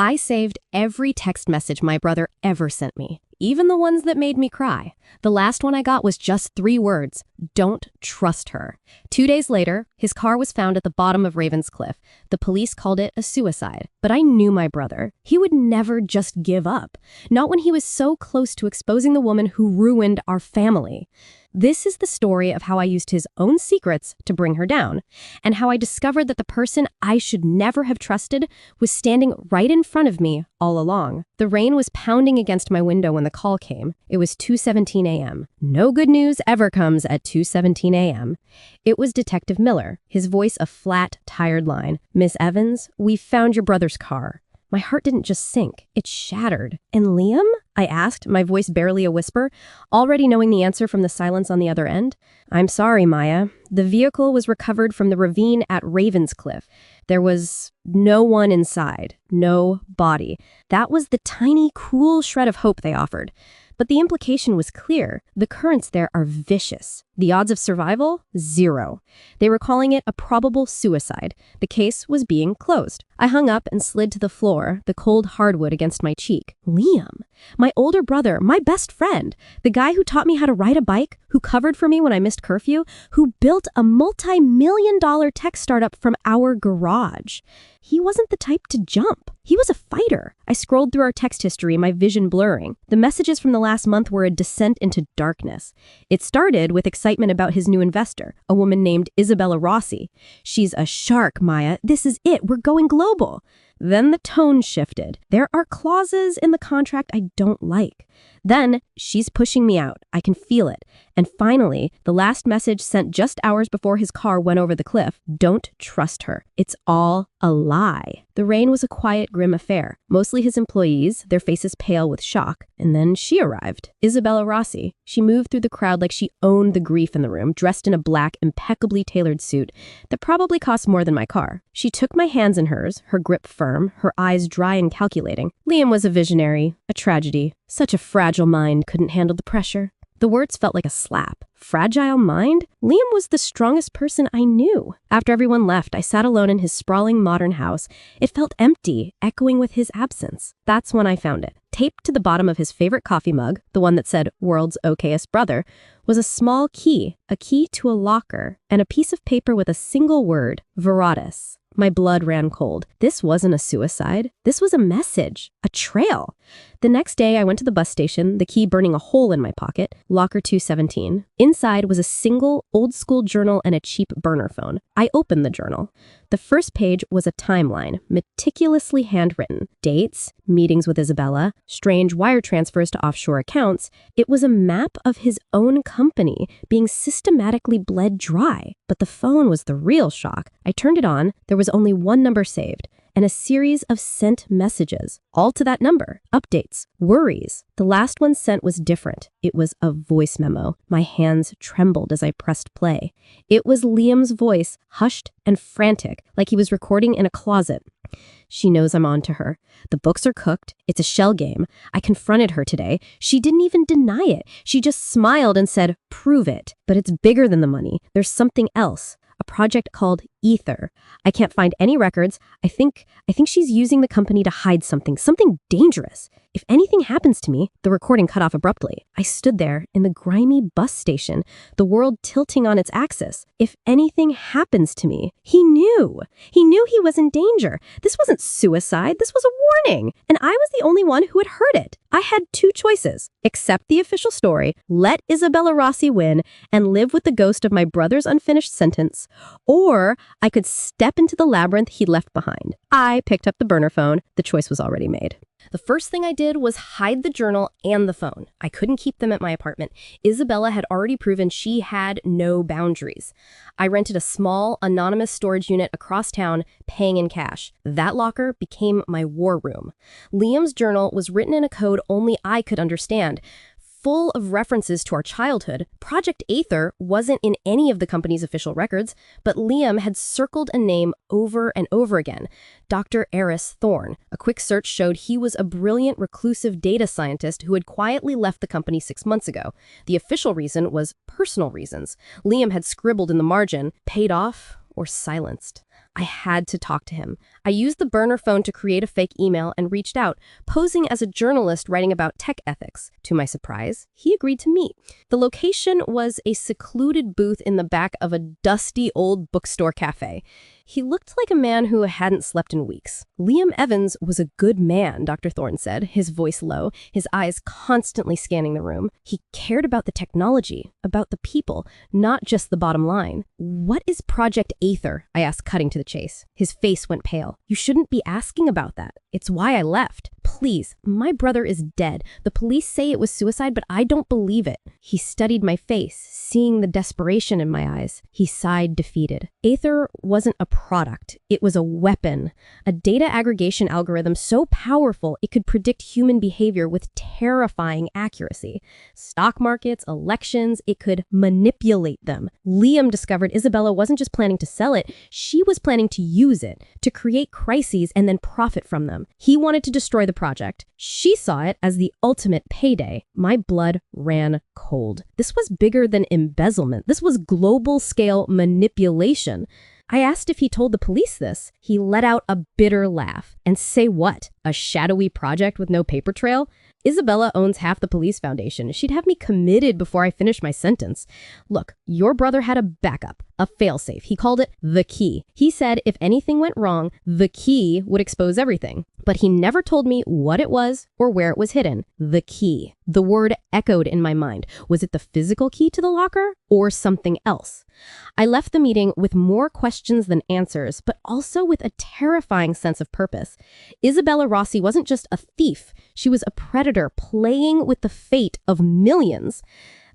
I saved every text message my brother ever sent me, even the ones that made me cry. The last one I got was just 3 words: don't trust her. 2 days later, his car was found at the bottom of Ravenscliff. The police called it a suicide. But I knew my brother. He would never just give up. Not when he was so close to exposing the woman who ruined our family. This is the story of how I used his own secrets to bring her down, and how I discovered that the person I should never have trusted was standing right in front of me all along. The rain was pounding against my window when the call came. It was 2:17 a.m. No good news ever comes at 2:17 a.m. It was Detective Miller, his voice a flat, tired line. "Miss Evans, we found your brother's car." My heart didn't just sink, it shattered. "And Liam?" I asked, my voice barely a whisper, already knowing the answer from the silence on the other end. "I'm sorry, Maya. The vehicle was recovered from the ravine at Ravenscliff. There was no one inside, no body." That was the tiny, cool shred of hope they offered. But the implication was clear. The currents there are vicious. The odds of survival? 0. They were calling it a probable suicide. The case was being closed. I hung up and slid to the floor, the cold hardwood against my cheek. Liam, my older brother, my best friend, the guy who taught me how to ride a bike, who covered for me when I missed curfew, who built a multi-million-dollar tech startup from our garage. He wasn't the type to jump. He was a fighter. I scrolled through our text history, my vision blurring. The messages from the last month were a descent into darkness. It started with excitement about his new investor, a woman named Isabella Rossi. "She's a shark, Maya. This is it. We're going global." Then the tone shifted. "There are clauses in the contract I don't like." Then, "She's pushing me out. I can feel it." And finally, the last message sent just hours before his car went over the cliff: "Don't trust her. It's all a lie." The rain was a quiet, grim affair. Mostly his employees, their faces pale with shock. And then she arrived. Isabella Rossi. She moved through the crowd like she owned the grief in the room, dressed in a black, impeccably tailored suit that probably cost more than my car. She took my hands in hers, her grip firm, her eyes dry and calculating. Liam was a visionary, a tragedy. Such a fragile mind couldn't handle the pressure. The words felt like a slap. Fragile mind? Liam was the strongest person I knew. After everyone left, I sat alone in his sprawling modern house. It felt empty, echoing with his absence. That's when I found it. Taped to the bottom of his favorite coffee mug, the one that said "World's Okayest Brother," was a small key, a key to a locker, and a piece of paper with a single word: Veratus. My blood ran cold. This wasn't a suicide. This was a message, a trail. The next day, I went to the bus station, the key burning a hole in my pocket, locker 217. Inside was a single, old-school journal and a cheap burner phone. I opened the journal. The first page was a timeline, meticulously handwritten. Dates, meetings with Isabella, strange wire transfers to offshore accounts. It was a map of his own company being systematically bled dry. But the phone was the real shock. I turned it on. There was only one number saved, and a series of sent messages, all to that number. Updates, worries. The last one sent was different. It was a voice memo. My hands trembled as I pressed play. It was Liam's voice, hushed and frantic, like he was recording in a closet. "She knows I'm on to her. The books are cooked. It's a shell game. I confronted her today. She didn't even deny it. She just smiled and said, 'Prove it.' But it's bigger than the money. There's something else. A project called Ether. I can't find any records. I think she's using the company to hide something dangerous. If anything happens to me," the recording cut off abruptly. I stood there in the grimy bus station, the world tilting on its axis. If anything happens to me, he knew. He knew he was in danger. This wasn't suicide. This was a warning. And I was the only one who had heard it. I had 2 choices: accept the official story, let Isabella Rossi win, and live with the ghost of my brother's unfinished sentence, or I could step into the labyrinth he'd left behind. I picked up the burner phone. The choice was already made. The first thing I did was hide the journal and the phone. I couldn't keep them at my apartment. Isabella had already proven she had no boundaries. I rented a small, anonymous storage unit across town, paying in cash. That locker became my war room. Liam's journal was written in a code only I could understand. Full of references to our childhood. Project Aether wasn't in any of the company's official records, but Liam had circled a name over and over again: Dr. Eris Thorne. A quick search showed he was a brilliant reclusive data scientist who had quietly left the company 6 months ago. The official reason was personal reasons. Liam had scribbled in the margin, paid off or silenced. I had to talk to him. I used the burner phone to create a fake email and reached out, posing as a journalist writing about tech ethics. To my surprise, he agreed to meet. The location was a secluded booth in the back of a dusty old bookstore cafe. He looked like a man who hadn't slept in weeks. Liam Evans was a good man, Dr. Thorne said, his voice low, his eyes constantly scanning the room. He cared about the technology, about the people, not just the bottom line. What is Project Aether? I asked, cutting to the chase. His face went pale. You shouldn't be asking about that. It's why I left. Please, my brother is dead. The police say it was suicide, but I don't believe it. He studied my face, seeing the desperation in my eyes. He sighed, defeated. Aether wasn't a product. It was a weapon, a data aggregation algorithm so powerful it could predict human behavior with terrifying accuracy. Stock markets, elections, it could manipulate them. Liam discovered Isabella wasn't just planning to sell it, she was planning to use it, to create crises and then profit from them. He wanted to destroy the project. She saw it as the ultimate payday. My blood ran cold. This was bigger than embezzlement. This was global-scale manipulation. I asked if he told the police this. He let out a bitter laugh. And say what? A shadowy project with no paper trail? Isabella owns half the police foundation. She'd have me committed before I finish my sentence. Look, your brother had a backup, a failsafe. He called it the key. He said if anything went wrong, the key would expose everything. But he never told me what it was or where it was hidden. The key. The word echoed in my mind. Was it the physical key to the locker or something else? I left the meeting with more questions than answers, but also with a terrifying sense of purpose. Isabella Rossi wasn't just a thief. She was a predator playing with the fate of millions.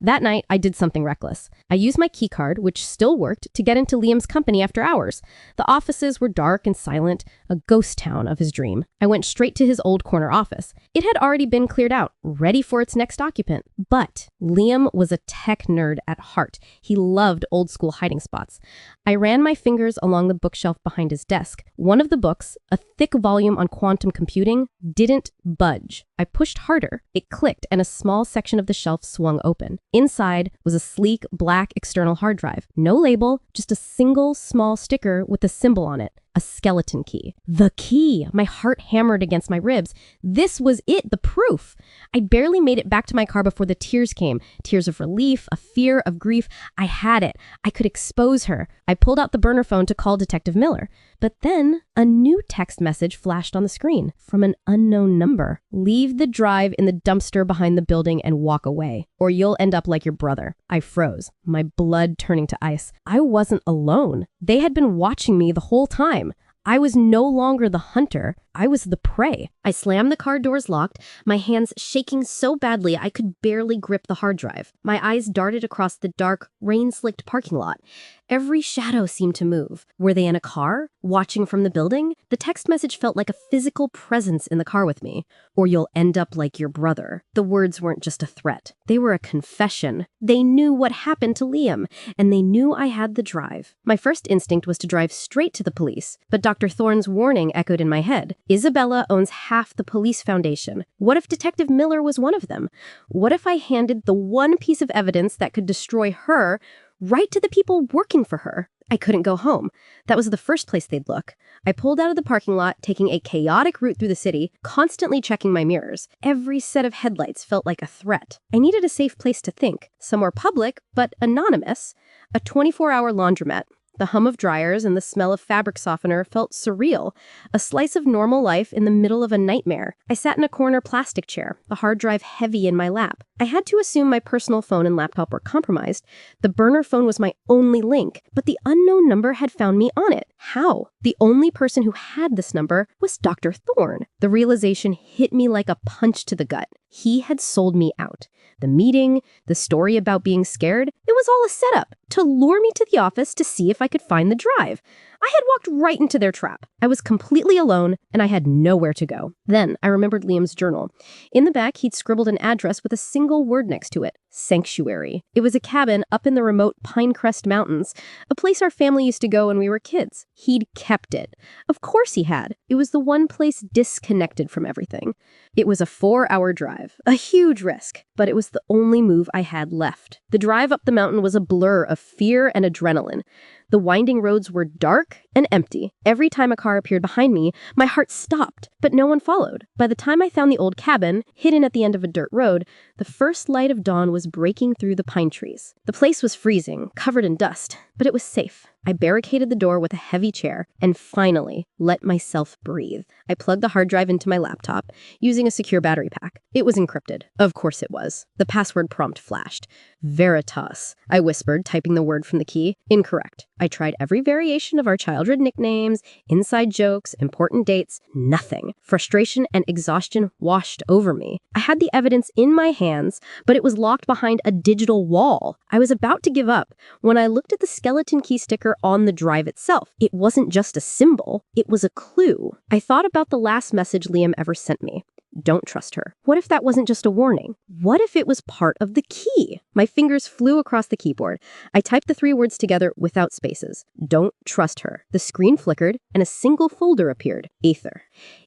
That night, I did something reckless. I used my key card, which still worked, to get into Liam's company after hours. The offices were dark and silent, a ghost town of his dream. I went straight to his old corner office. It had already been cleared out, ready for its next occupant. But Liam was a tech nerd at heart. He loved old-school hiding spots. I ran my fingers along the bookshelf behind his desk. One of the books, a thick volume on quantum computing, didn't budge. I pushed harder. It clicked, and a small section of the shelf swung open. Inside was a sleek, black external hard drive. No label, just a single small sticker with a symbol on it. A skeleton key. The key! My heart hammered against my ribs. This was it, the proof. I barely made it back to my car before the tears came. Tears of relief, of fear, of grief. I had it. I could expose her. I pulled out the burner phone to call Detective Miller. But then a new text message flashed on the screen from an unknown number. Leave the drive in the dumpster behind the building and walk away, or you'll end up like your brother. I froze, my blood turning to ice. I wasn't alone. They had been watching me the whole time. I was no longer the hunter. I was the prey. I slammed the car doors locked, my hands shaking so badly I could barely grip the hard drive. My eyes darted across the dark, rain-slicked parking lot. Every shadow seemed to move. Were they in a car? Watching from the building? The text message felt like a physical presence in the car with me. Or you'll end up like your brother. The words weren't just a threat. They were a confession. They knew what happened to Liam, and they knew I had the drive. My first instinct was to drive straight to the police, but Dr. Thorne's warning echoed in my head. Isabella owns half the police foundation. What if Detective Miller was one of them? What if I handed the one piece of evidence that could destroy her right to the people working for her? I couldn't go home. That was the first place they'd look. I pulled out of the parking lot, taking a chaotic route through the city, constantly checking my mirrors. Every set of headlights felt like a threat. I needed a safe place to think, somewhere public, but anonymous. A 24-hour laundromat. The hum of dryers and the smell of fabric softener felt surreal, a slice of normal life in the middle of a nightmare. I sat in a corner plastic chair, the hard drive heavy in my lap. I had to assume my personal phone and laptop were compromised. The burner phone was my only link, but the unknown number had found me on it. How? The only person who had this number was Dr. Thorne. The realization hit me like a punch to the gut. He had sold me out. The meeting, the story about being scared, it was all a setup to lure me to the office to see if I could find the drive. I had walked right into their trap. I was completely alone, and I had nowhere to go. Then I remembered Liam's journal. In the back, he'd scribbled an address with a single word next to it: sanctuary. It was a cabin up in the remote Pinecrest Mountains, a place our family used to go when we were kids. He'd kept it. Of course he had. It was the one place disconnected from everything. It was a 4-hour drive, a huge risk, but it was the only move I had left. The drive up the mountain was a blur of fear and adrenaline. The winding roads were dark and empty. Every time a car appeared behind me, my heart stopped, but no one followed. By the time I found the old cabin, hidden at the end of a dirt road, the first light of dawn was breaking through the pine trees. The place was freezing, covered in dust, but it was safe. I barricaded the door with a heavy chair and finally let myself breathe. I plugged the hard drive into my laptop, using a secure battery pack. It was encrypted. Of course it was. The password prompt flashed. Veritas, I whispered, typing the word from the key. Incorrect. I tried every variation of our childhood nicknames, inside jokes, important dates. Nothing. Frustration and exhaustion washed over me. I had the evidence in my hands, but it was locked behind a digital wall. I was about to give up when I looked at the skeleton key sticker on the drive itself. It wasn't just a symbol, it was a clue. I thought about the last message Liam ever sent me. Don't trust her. What if that wasn't just a warning? What if it was part of the key? My fingers flew across the keyboard. I typed the 3 words together without spaces. Don't trust her. The screen flickered and a single folder appeared. Aether.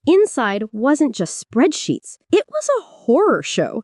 Inside wasn't just spreadsheets. It was a horror show.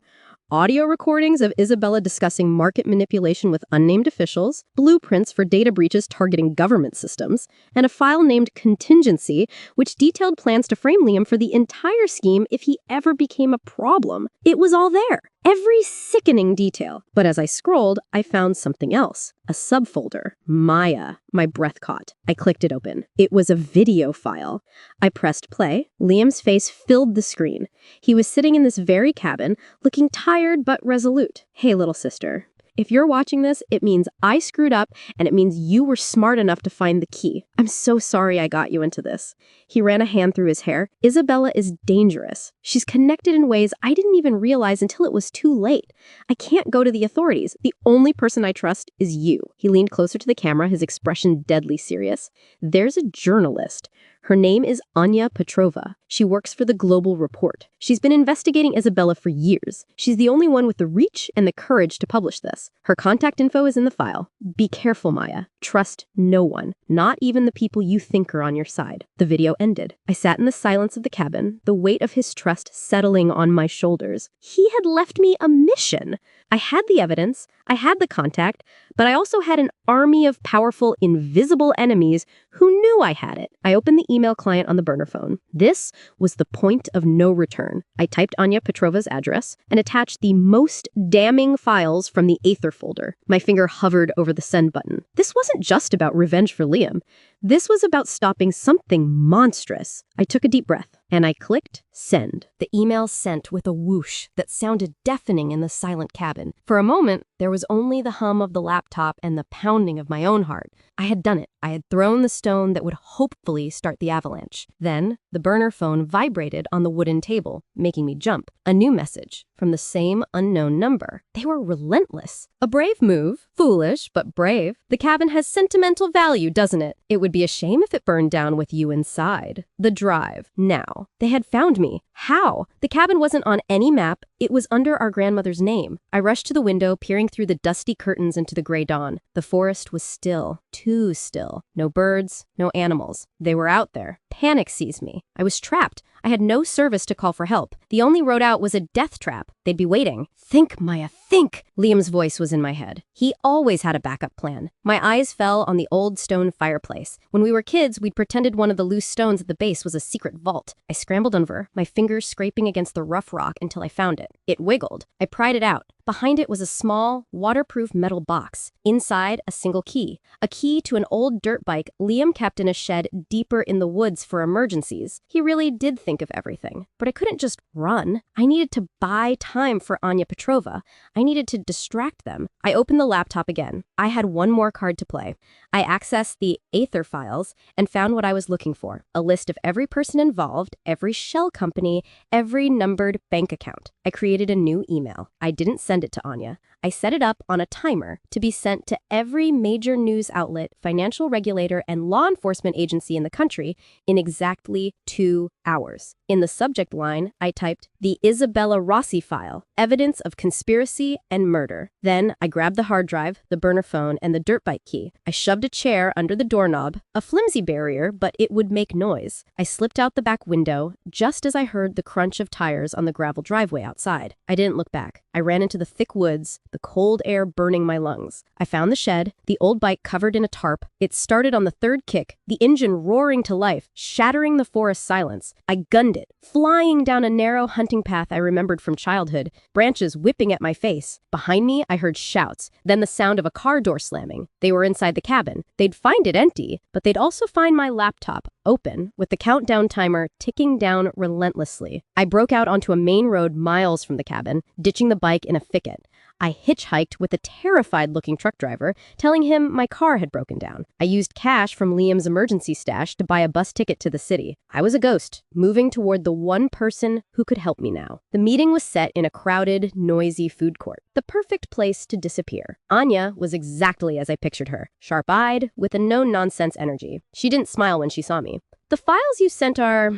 Audio recordings of Isabella discussing market manipulation with unnamed officials, blueprints for data breaches targeting government systems, and a file named Contingency, which detailed plans to frame Liam for the entire scheme if he ever became a problem. It was all there. Every sickening detail. But as I scrolled, I found something else. A subfolder. Maya. My breath caught. I clicked it open. It was a video file. I pressed play. Liam's face filled the screen. He was sitting in this very cabin, looking tired but resolute. Hey, little sister. If you're watching this, it means I screwed up, and it means you were smart enough to find the key. I'm so sorry I got you into this. He ran a hand through his hair. Isabella is dangerous. She's connected in ways I didn't even realize until it was too late. I can't go to the authorities. The only person I trust is you. He leaned closer to the camera, his expression deadly serious. There's a journalist. Her name is Anya Petrova. She works for the Global Report. She's been investigating Isabella for years. She's the only one with the reach and the courage to publish this. Her contact info is in the file. Be careful, Maya. Trust no one, not even the people you think are on your side. The video ended. I sat in the silence of the cabin, the weight of his trust settling on my shoulders. He had left me a mission. I had the evidence, I had the contact, but I also had an army of powerful, invisible enemies who knew I had it. I opened the email client on the burner phone. This was the point of no return. I typed Anya Petrova's address and attached the most damning files from the Aether folder. My finger hovered over the send button. This wasn't just about revenge for Liam. This was about stopping something monstrous. I took a deep breath and I clicked send. The email sent with a whoosh that sounded deafening in the silent cabin. For a moment, there was only the hum of the laptop and the pounding of my own heart. I had done it. I had thrown the stone that would hopefully start the avalanche. Then, the burner phone vibrated on the wooden table, making me jump. A new message from the same unknown number. They were relentless. A brave move. Foolish, but brave. The cabin has sentimental value, doesn't it? It would be a shame if it burned down with you inside. The drive. Now. They had found me. How? The cabin wasn't on any map. It was under our grandmother's name. I rushed to the window, peering through the dusty curtains into the gray dawn. The forest was still. Too still. No birds, no animals. They were out there. Panic seized me. I was trapped. I had no service to call for help. The only road out was a death trap. They'd be waiting. Think, Maya, think! Liam's voice was in my head. He always had a backup plan. My eyes fell on the old stone fireplace. When we were kids, we'd pretended one of the loose stones at the base was a secret vault. I scrambled over, my fingers scraping against the rough rock until I found it. It wiggled. I pried it out. Behind it was a small, waterproof metal box. Inside, a single key. A key to an old dirt bike Liam kept in a shed deeper in the woods for emergencies. He really did think of everything. But I couldn't just run. I needed to buy time. time for Anya Petrova. I needed to distract them. I opened the laptop again. I had one more card to play. I accessed the Aether files and found what I was looking for, a list of every person involved, every shell company, every numbered bank account. I created a new email. I didn't send it to Anya. I set it up on a timer to be sent to every major news outlet, financial regulator, and law enforcement agency in the country in exactly 2 hours. In the subject line, I typed, "The Isabella Rossi file, evidence of conspiracy and murder." Then I grabbed the hard drive, the burner phone, and the dirt bike key. I shoved a chair under the doorknob, a flimsy barrier, but it would make noise. I slipped out the back window just as I heard the crunch of tires on the gravel driveway outside. I didn't look back. I ran into the thick woods, the cold air burning my lungs. I found the shed, the old bike covered in a tarp. It started on the third kick, the engine roaring to life, shattering the forest silence. I gunned it, flying down a narrow hunting path I remembered from childhood, branches whipping at my face. Behind me, I heard shouts, then the sound of a car door slamming. They were inside the cabin. They'd find it empty, but they'd also find my laptop open, with the countdown timer ticking down relentlessly. I broke out onto a main road miles from the cabin, ditching the bike in a thicket. I hitchhiked with a terrified-looking truck driver, telling him my car had broken down. I used cash from Liam's emergency stash to buy a bus ticket to the city. I was a ghost, moving toward the one person who could help me now. The meeting was set in a crowded, noisy food court. The perfect place to disappear. Anya was exactly as I pictured her, sharp-eyed, with a no-nonsense energy. She didn't smile when she saw me. "The files you sent are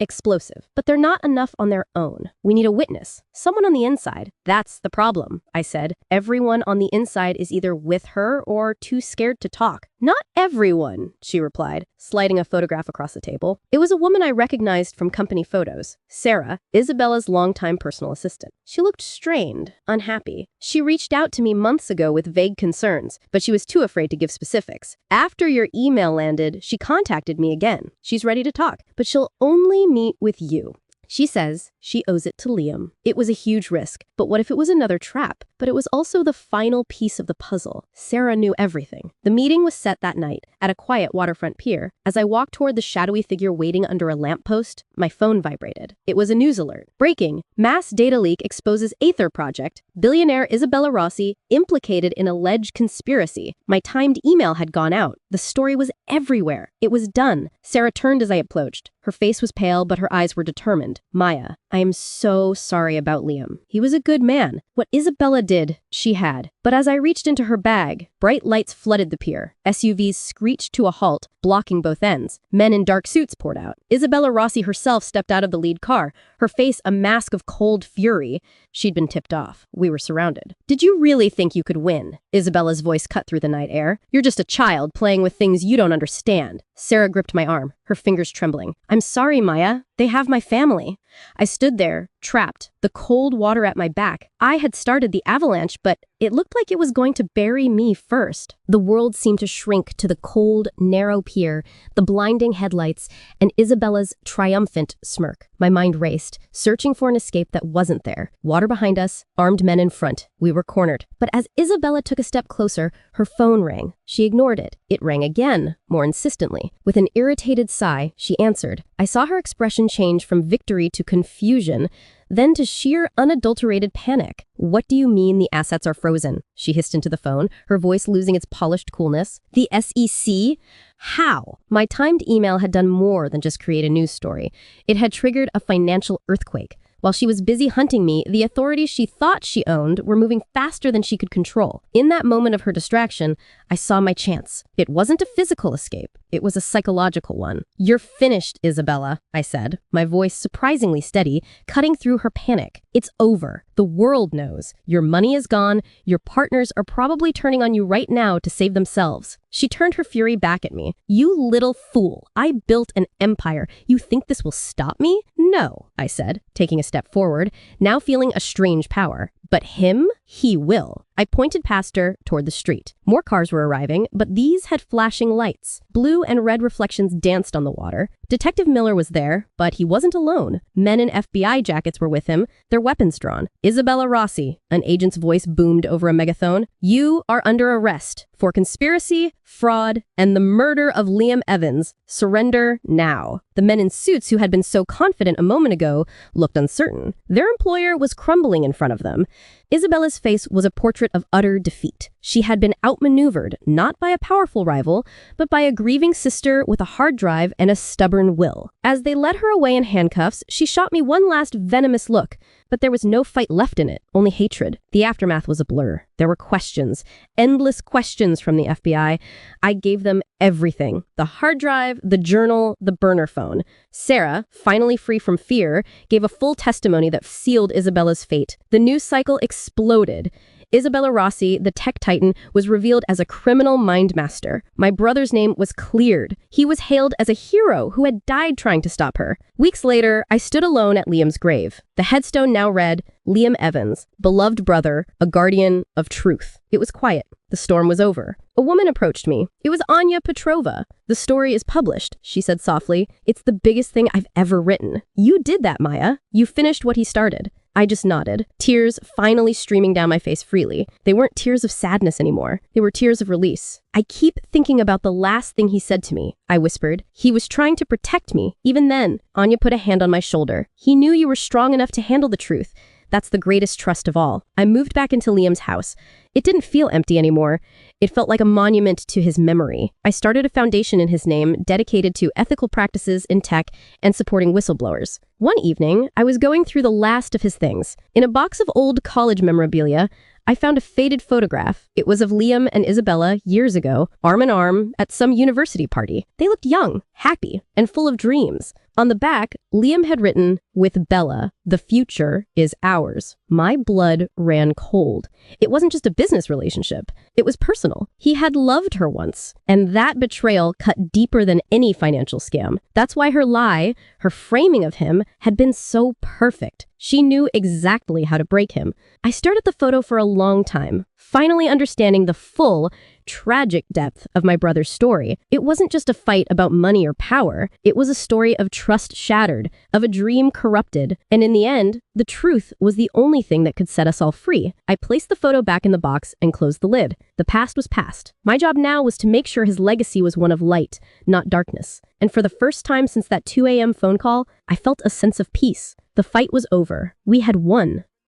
explosive, but they're not enough on their own. We need a witness, someone on the inside." "That's the problem," I said. "Everyone on the inside is either with her or too scared to talk." "Not everyone," she replied, sliding a photograph across the table. It was a woman I recognized from company photos, Sarah, Isabella's longtime personal assistant. She looked strained, unhappy. She reached out to me months ago with vague concerns, but she was too afraid to give specifics. After your email landed, she contacted me again. She's ready to talk, but she'll only meet with you. She says she owes it to Liam. It was a huge risk, but what if it was another trap? But it was also the final piece of the puzzle. Sarah knew everything. The meeting was set that night at a quiet waterfront pier. As I walked toward the shadowy figure waiting under a lamppost, my phone vibrated. It was a news alert. "Breaking. Mass data leak exposes Aether project. Billionaire Isabella Rossi implicated in alleged conspiracy." My timed email had gone out. The story was everywhere. It was done. Sarah turned as I approached. Her face was pale, but her eyes were determined. "Maya, I am so sorry about Liam. He was a good man. What Isabella did, she had. But as I reached into her bag, bright lights flooded the pier. SUVs screeched to a halt, blocking both ends. Men in dark suits poured out. Isabella Rossi herself stepped out of the lead car, her face a mask of cold fury. She'd been tipped off. We were surrounded. "Did you really think you could win?" Isabella's voice cut through the night air. "You're just a child playing with things you don't understand." Sarah gripped my arm, her fingers trembling. "I'm sorry, Maya. They have my family." I stood there, trapped, the cold water at my back. I had started the avalanche, but it looked like it was going to bury me first. The world seemed to shrink to the cold, narrow pier, the blinding headlights, and Isabella's triumphant smirk. My mind raced, searching for an escape that wasn't there. Water behind us, armed men in front. We were cornered. But as Isabella took a step closer, her phone rang. She ignored it. It rang again, more insistently. With an irritated sigh, she answered. I saw her expression change from victory to confusion, then to sheer unadulterated panic. "What do you mean the assets are frozen?" She hissed into the phone, her voice losing its polished coolness. "The SEC? How?" My timed email had done more than just create a news story. It had triggered a financial earthquake. While she was busy hunting me, the authorities she thought she owned were moving faster than she could control. In that moment of her distraction, I saw my chance. It wasn't a physical escape. It was a psychological one. "You're finished, Isabella," I said, my voice surprisingly steady, cutting through her panic. "It's over. The world knows. Your money is gone. Your partners are probably turning on you right now to save themselves." She turned her fury back at me. "You little fool. I built an empire. You think this will stop me?" "No," I said, taking a step forward, now feeling a strange power. "But him? He will." I pointed past her toward the street. More cars were arriving, but these had flashing lights. Blue and red reflections danced on the water. Detective Miller was there, but he wasn't alone. Men in FBI jackets were with him, their weapons drawn. Isabella Rossi, an agent's voice boomed over a megaphone. You are under arrest for conspiracy, fraud, and the murder of Liam Evans. Surrender now. The men in suits who had been so confident a moment ago looked uncertain. Their employer was crumbling in front of them. Isabella's face was a portrait of utter defeat. She had been outmaneuvered, not by a powerful rival, but by a grieving sister with a hard drive and a stubborn will. As they led her away in handcuffs, she shot me one last venomous look, but there was no fight left in it, only hatred. The aftermath was a blur. There were questions, endless questions from the FBI. I gave them everything. The hard drive, the journal, the burner phone. Sarah, finally free from fear, gave a full testimony that sealed Isabella's fate. The news cycle exploded. Isabella Rossi, the tech titan, was revealed as a criminal mind master. My brother's name was cleared. He was hailed as a hero who had died trying to stop her. Weeks later, I stood alone at Liam's grave. The headstone now read, Liam Evans, beloved brother, a guardian of truth. It was quiet. The storm was over. A woman approached me. It was Anya Petrova. The story is published, she said softly. It's the biggest thing I've ever written. You did that, Maya. You finished what he started. I just nodded, tears finally streaming down my face freely. They weren't tears of sadness anymore. They were tears of release. I keep thinking about the last thing he said to me, I whispered. He was trying to protect me. Even then, Anya put a hand on my shoulder. He knew you were strong enough to handle the truth. That's the greatest trust of all. I moved back into Liam's house. It didn't feel empty anymore. It felt like a monument to his memory. I started a foundation in his name dedicated to ethical practices in tech and supporting whistleblowers. One evening, I was going through the last of his things. In a box of old college memorabilia, I found a faded photograph. It was of Liam and Isabella years ago, arm in arm, at some university party. They looked young, happy, and full of dreams. On the back, Liam had written, "With Bella, the future is ours." My blood ran cold. It wasn't just a business relationship. It was personal. He had loved her once, and that betrayal cut deeper than any financial scam. That's why her lie, her framing of him, had been so perfect. She knew exactly how to break him. I stared at the photo for a long time, finally understanding the full, tragic depth of my brother's story. It wasn't just a fight about money or power. It was a story of trust shattered, of a dream corrupted, and in the end, the truth was the only thing that could set us all free. I placed the photo back in the box and closed the lid. The past was past. My job now was to make sure his legacy was one of light, not darkness. And for the first time since that 2 a.m. phone call, I felt a sense of peace. The fight was over. We had won.